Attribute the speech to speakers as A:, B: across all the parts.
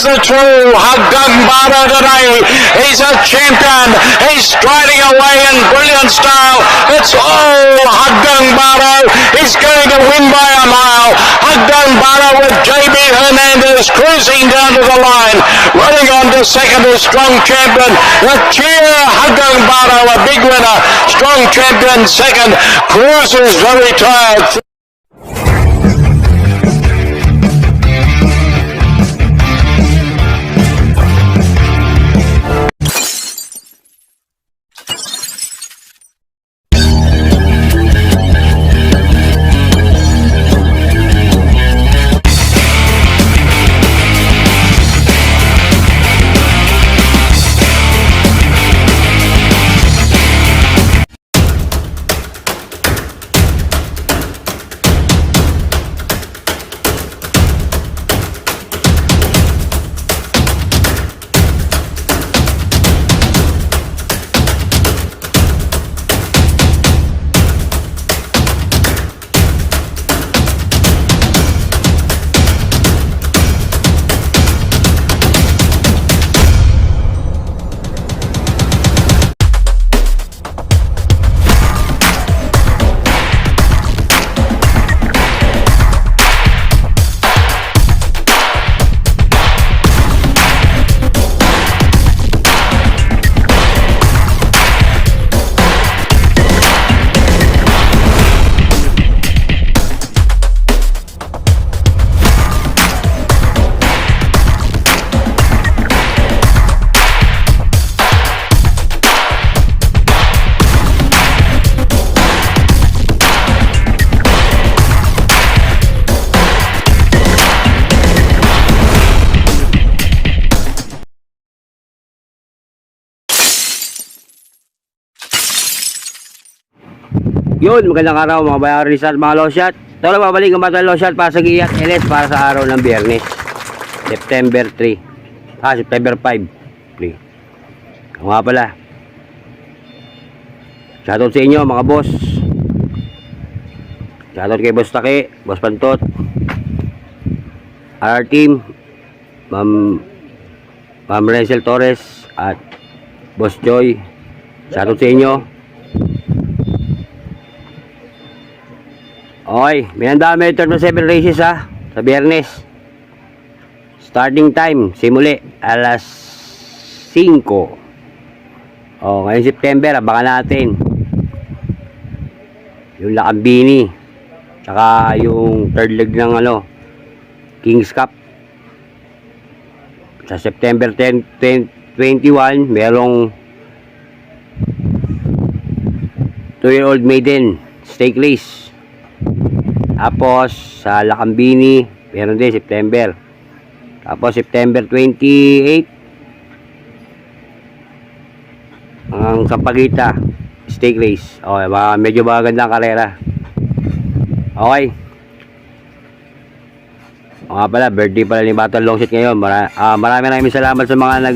A: the true Haggang Baro today. He's a champion. He's striding away in brilliant style. It's Haggang Baro. He's going to win by a mile. Haggang Baro with JB Hernandez cruising down to the line. Running on to second is Strong Champion. The cheer Haggang Baro, a big winner. Strong Champion second. Cruises very tired.
B: Yun, magandang araw mga bayang Rizal, mga Loshot. Ito na babalik ang batang Loshot para sa Giat LS para sa araw ng Biyernes, September 3. September 5. Ako nga pala. Shoutout sa inyo mga boss. Shoutout kay Boss Taki, Boss Pantot, RR Team, Ma'am Renzel Torres at Boss Joy. Shoutout sa inyo. Okay, may nandami 37 races sa Biyernes. Starting time, simuli alas 5. Ngayong September, abangan natin yung Lakambini, tsaka yung third leg ng Kings Cup. Sa September 10, 21, merong 2-year-old maiden stake race. Tapos sa Lakambini meron din September. Tapos September 28 ang Sampaguita stake race. Okay, medyo magandang karera. Okay. Nga pala, birthday pala ni Battle Longshot ngayon. Maraming salamat sa mga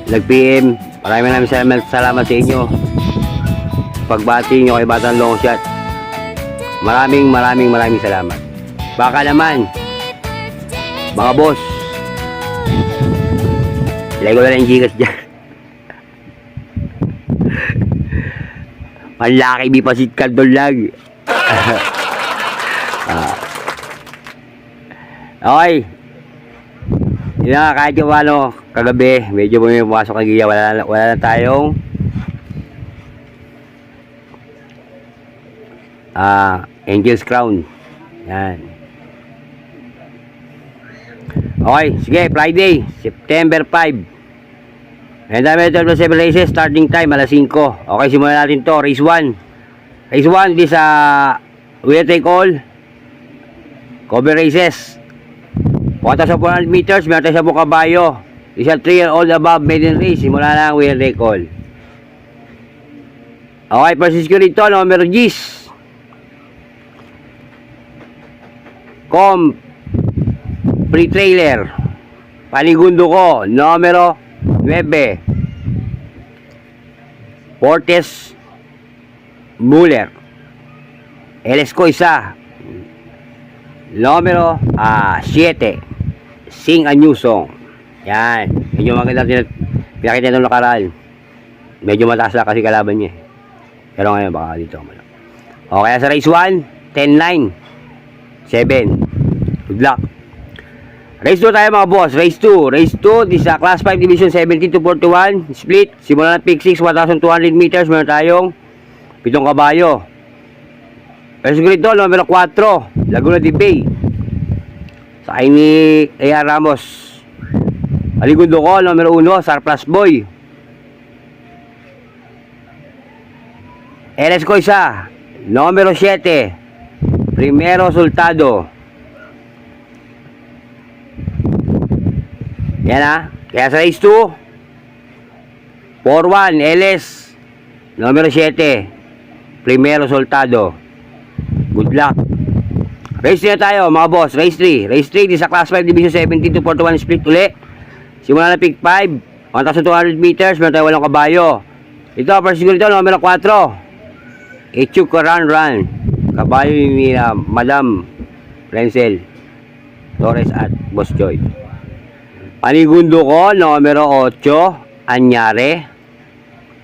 B: nag-PM. Maraming salamat sa inyo. Pagbati nyo kay Batang Longshot, maraming salamat. Baka naman mga boss, ilagay ko na yung Gcash dyan. Malaki bipasit kaldol lang. Okay, yun na, kahit yung kagabi medyo pumasok kay Gia, wala na tayong Angel's Crown. Yan. Okay, sige, Friday, September 5. And dami ito 7 races, starting time alas 5. Okay, simulan natin to. Race 1. Race 1, this winner take all. Cover races. 1,400 meters, meron tayo 10 kabayo. Isa 3 and all above maiden race. Simula na ang winner take all. Okay, Francisco rito, numero 10. Free trailer Panigundo ko numero 9 Fortes Muller. LS ko isa Numero 7. Sing a New Song. Yan. Medyo maganda pinakita nung nakaraan. Medyo mataas lang kasi kalaban niya. Pero ngayon baka dito. O kaya sa race 1, 10-9. 7. Good luck. Race 2 tayo mga boss. Race 2. Race 2. This is Class 5 Division 17 to 41. Split. Simula na pick 6, 1,200 meters. Meron tayong 7 kabayo. Race grito, numero 4. Laguna de Bay. Sa ni A.R. Ramos. Aligundo ko, numero 1. Surplus Boy. LS ko isa. Numero 7. Primero Sultado. Yan ha. Kaya sa race 2, 4-1, LS. Numero 7. Primero Sultado. Good luck. Race 3 na tayo mga boss. Race 3. Race 3 di sa Class 5 Division 17 to 41 split uli. Simula na pick 5. 1,200 meters. Meron tayo 8 kabayo. Ito, first siguro ito, numero 4. Echuk Run. Kabayo ni Madam Renzel Torres at Boss Joy. Panigundo ko, numero 8, Anyare.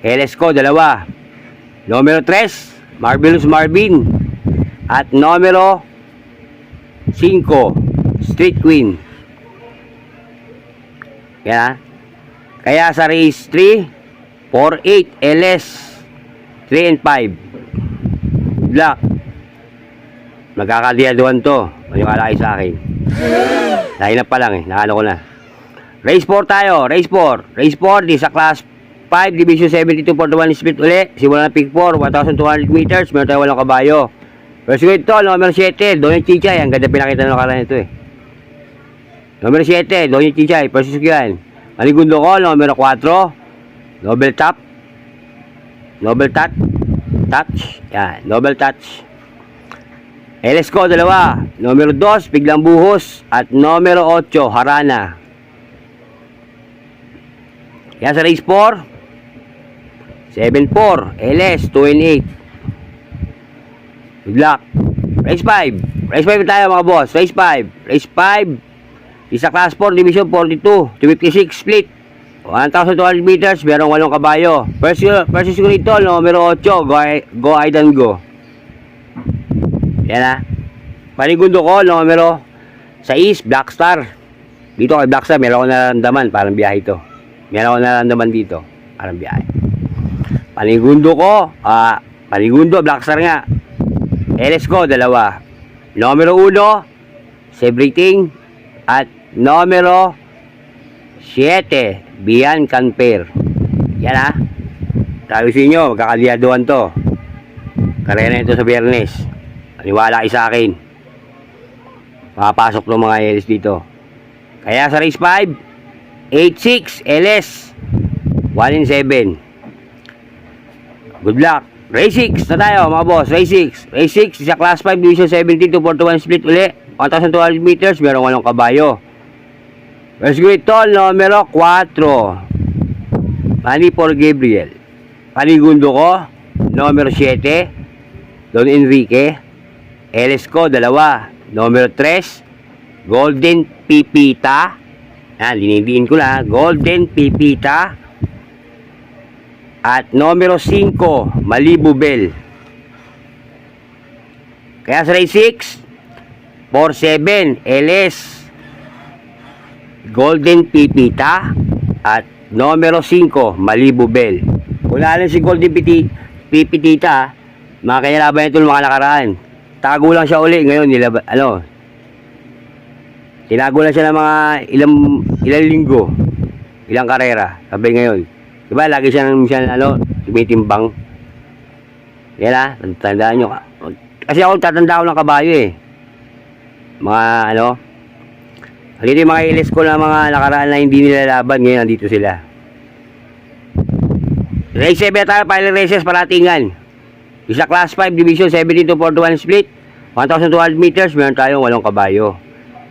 B: LS ko, 2. Numero 3, Marvelous Marvin. At numero 5, Street Queen. Yan ha. Kaya sa race 3, 4-8, LS. 3 and 5. Good luck. Magkakadiyaduan to. Maniwala kayo sa akin. Dahil na pa lang nakano ko na. Race 4 tayo. Race 4. Race 4, di sa Class 5, Division 72, 41 split uli. Simula na pick 4, 1,200 meters. Meron tayo 8 kabayo. First grade ito, numero 7, Donnie Chichay. Ang ganda pinakita ng nakaraan ito Numero 7, Donnie Chichay. First yan. Manigundo ko, numero 4. Nobel Touch. Yan, Nobel Touch. LS ko, 2. Numero 2, Biglang Buhos. At numero 8, Harana. Yan sa race 4. 7-4, LS, 2 and 8. Good luck. Race 5. Race 5 tayo mga boss. Race 5. Race 5. Isa Class 4, Division 42. 256 split. 1,200 meters. Merong 8 kabayo. First siguro ito, numero 8. Go Aidan Go. Yan ha. Panigundo ko, numero 6, Black Star. Dito kay Black Star, meron ko nararamdaman. Parang biyahe ito. Meron ko nararamdaman dito. Parang biyahe. Panigundo ko, Panigundo, Black Star nga. LS ko, 2. Numero 1, Celebrating. At numero 7, Bian Canper. Yan ha. Sabi sa inyo, magkakaliaduan to. Karena ito sa Biyernes. Paniwala kayo sa akin. Makapasok ng mga LS dito. Kaya sa race 5, 8-6, LS. 1 and 7. Good luck. Race 6 na tayo mga boss. Race 6. Race 6 sa Class 5 Division 17 to 41 split uli. 1,200 meters. Merong 8 kabayo. First grade to, numero 4. Manny Paul Gabriel. Panigundo ko, numero 7. Don Enrique. LS ko, 2. Numero 3. Golden Pipita. Yan, linidiin ko na. Golden Pipita. At numero 5, Malibu Bell. Kaya sa race 6, 4-7, LS. Golden Pipita. At numero 5, Malibu Bell. Kung nalang si Golden Pipita, mga kanyalaban ito ng mga nakaraan. Tago lang siya uli. Ngayon, tinago lang siya ng mga ilang linggo. Ilang karera. Sabi ngayon. Diba, lagi siya tumitimbang. Yan ha, tandaan nyo. Kasi ako tatanda ko ng kabayo Mga dito yung mga ilis ko na mga nakaraan na hindi nilalaban. Ngayon, nandito sila. Race 7 tayo, final races, paratingan. Isa Class 5, Division 17 to 41 split. 1,200 meters, meron tayong 8 kabayo.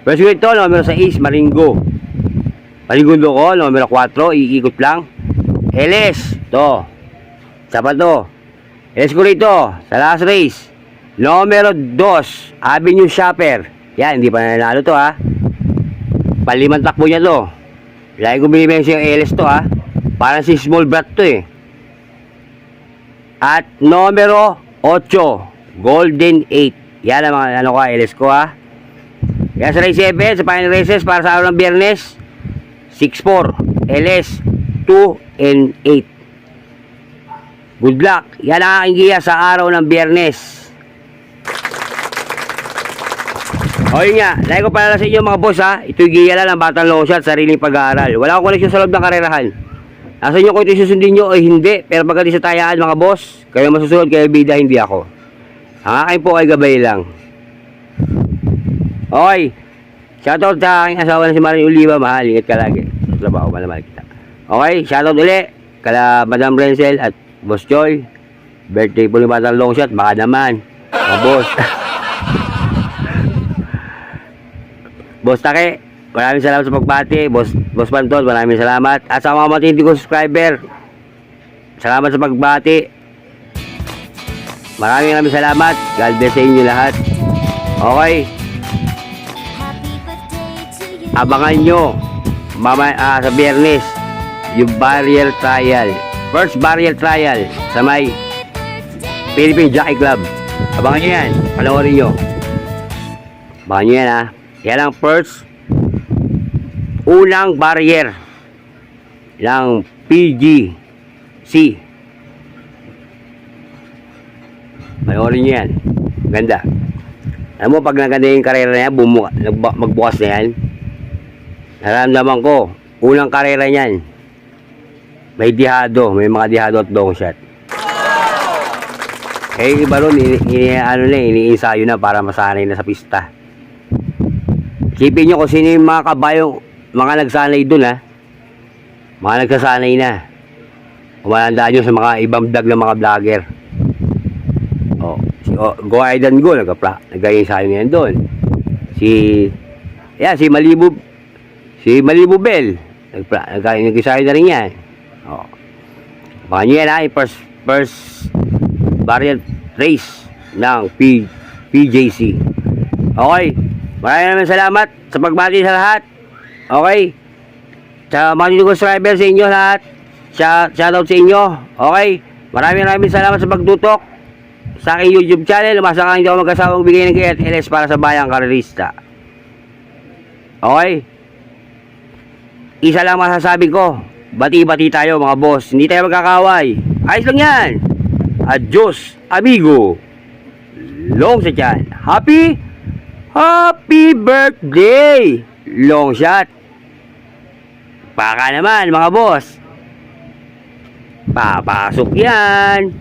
B: First grade to, numero 6, Maringo. Panigundo ko, numero 4, iikot lang. LS, to. Sapa to. LS ko rito, sa last race. Numero 2, Avenue Shopper. Yan, hindi pa nanalo to ha. Palimang takbo niya to. Lagi ko binibensi yung LS to ha. Parang si small brat to eh. At numero 8, Golden 8. Yan ang mga ano ko LS ko ha. Yan sa race 7, sa final races para sa araw ng Biyernes. 6-4, LS 2 and 8. Good luck. Yan ang aking giya sa araw ng Biyernes. O yun nga, like ko pala sa inyo mga boss ha. Ito'y giya lang ng Batang Long Shot, sariling pag-aaral. Wala akong koneksyon sa loob ng karerahan. Nasa inyo kung ito susundin nyo o hindi. Pero pagdating sa tayaan mga boss, kayo masusunod, kayo bida, hindi ako. Ang akin po ay gabay lang. Okay. Shoutout sa aking asawa na si Marie Oliva. Mahal, ingat ka lagi. Trabaho, mahal kita. Okay, shoutout ulit kala Madam Renzel at Boss Joy. Birthday po ni Batang Long Shot. Baka naman. Mga boss. Boss Take, maraming salamat sa pagbati. Boss Pantol, maraming salamat. At sa mga matindi kong subscriber, salamat sa pagbati. Maraming salamat. God bless sa inyo lahat. Okay. Abangan nyo sa Biyernes yung barrier trial. First barrier trial sa may Philippine Jockey Club. Abangan nyo yan. Panoorin nyo. Abangan nyo yan ha. Yan ang first unang barrier ng PGC. Panoorin nyo yan. Ganda. Alam mo, pag naganda yung karera na yan, magbukas na yan. Naramdaman ko, unang karera niyan, may dihado, may mga dihado at long shot. Eh, iba ron, iniinsayo na para masanay na sa pista. Isipin nyo kung sino yung mga kabayong, mga nagsanay dun ha. Mga nagsasanay na. Umalandaan nyo sa mga ibang vlog ng mga vlogger. Go Aidan Go, nag-insayo na yan dun. Si Malibu Bell, nag-insayo na rin yan. Baka nyo yan ha, yung first variant race ng PJC. Okay, maraming salamat sa pagbati sa lahat. Okay, sa mga subscriber sa inyo lahat, shoutout sa inyo. Okay, maraming salamat sa pagtutok sa aking YouTube channel. Umasa ka hindi ako magkasawang bigay ng kaya LS para sa bayang karerista. Okay, isa lang masasabi ko, bati-bati tayo mga boss, hindi tayo magkakaway. Ayos lang yan. Adios, amigo. Long shot yan. Happy birthday, Long Shot. Baka naman mga boss, papasok yan.